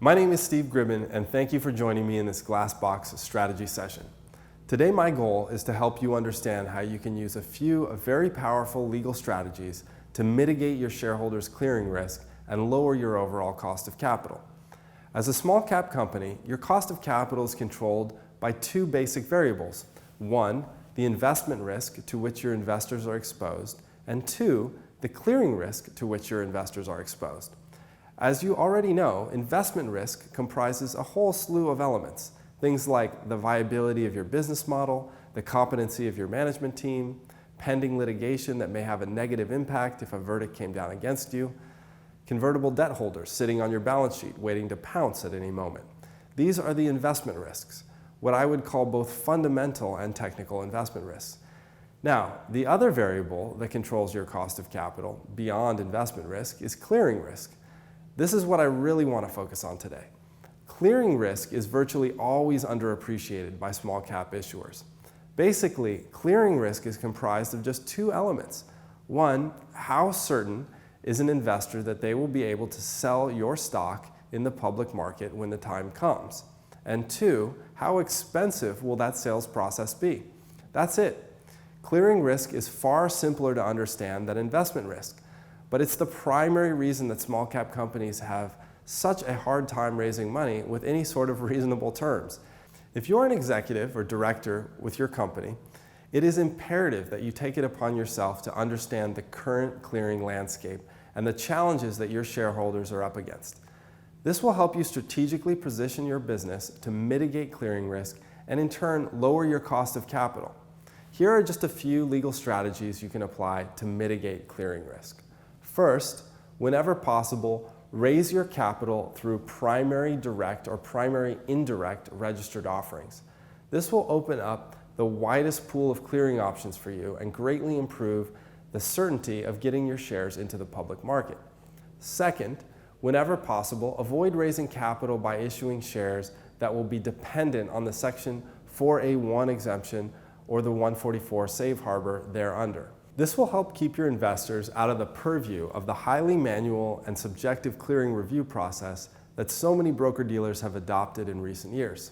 My name is Steve Gribben, and thank you for joining me in this Glassbox strategy session. Today, my goal is to help you understand how you can use a few very powerful legal strategies to mitigate your shareholders' clearing risk and lower your overall cost of capital. As a small cap company, your cost of capital is controlled by two basic variables. One, the investment risk to which your investors are exposed, and two, the clearing risk to which your investors are exposed. As you already know, investment risk comprises a whole slew of elements. Things like the viability of your business model, the competency of your management team, pending litigation that may have a negative impact if a verdict came down against you, convertible debt holders sitting on your balance sheet waiting to pounce at any moment. These are the investment risks, what I would call both fundamental and technical investment risks. Now, the other variable that controls your cost of capital beyond investment risk is clearing risk. This is what I really want to focus on today. Clearing risk is virtually always underappreciated by small cap issuers. Basically, clearing risk is comprised of just two elements. One, how certain is an investor that they will be able to sell your stock in the public market when the time comes? And two, how expensive will that sales process be? That's it. Clearing risk is far simpler to understand than investment risk. But it's the primary reason that small cap companies have such a hard time raising money with any sort of reasonable terms. If you're an executive or director with your company, it is imperative that you take it upon yourself to understand the current clearing landscape and the challenges that your shareholders are up against. This will help you strategically position your business to mitigate clearing risk and in turn lower your cost of capital. Here are just a few legal strategies you can apply to mitigate clearing risk. First, whenever possible, raise your capital through primary direct or primary indirect registered offerings. This will open up the widest pool of clearing options for you and greatly improve the certainty of getting your shares into the public market. Second, whenever possible, avoid raising capital by issuing shares that will be dependent on the Section 4A1 exemption or the 144 safe harbor thereunder. This will help keep your investors out of the purview of the highly manual and subjective clearing review process that so many broker-dealers have adopted in recent years.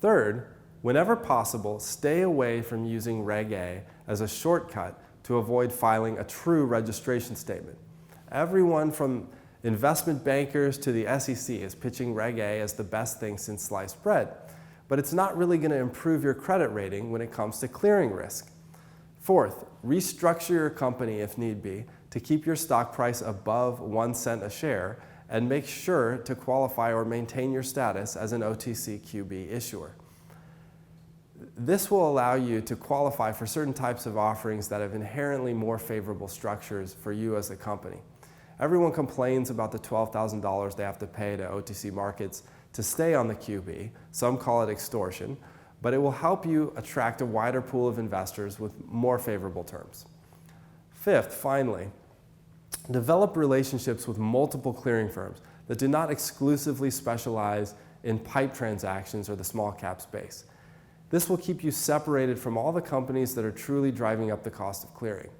Third, whenever possible, stay away from using Reg A as a shortcut to avoid filing a true registration statement. Everyone from investment bankers to the SEC is pitching Reg A as the best thing since sliced bread, but it's not really going to improve your credit rating when it comes to clearing risk. Fourth, restructure your company if need be to keep your stock price above 1 cent a share and make sure to qualify or maintain your status as an OTCQB issuer. This will allow you to qualify for certain types of offerings that have inherently more favorable structures for you as a company. Everyone complains about the $12,000 they have to pay to OTC markets to stay on the QB. Some call it extortion. But it will help you attract a wider pool of investors with more favorable terms. Fifth, finally, develop relationships with multiple clearing firms that do not exclusively specialize in pipe transactions or the small cap space. This will keep you separated from all the companies that are truly driving up the cost of clearing.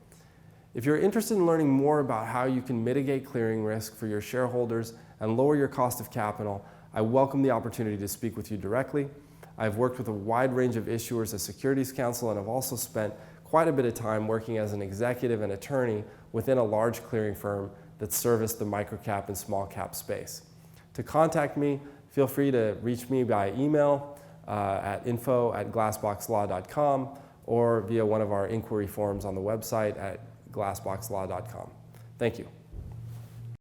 If you're interested in learning more about how you can mitigate clearing risk for your shareholders and lower your cost of capital, I welcome the opportunity to speak with you directly. I've worked with a wide range of issuers as securities counsel, and I've also spent quite a bit of time working as an executive and attorney within a large clearing firm that serviced the microcap and small cap space. To contact me, feel free to reach me by email at info@glassboxlaw.com or via one of our inquiry forms on the website at glassboxlaw.com. Thank you.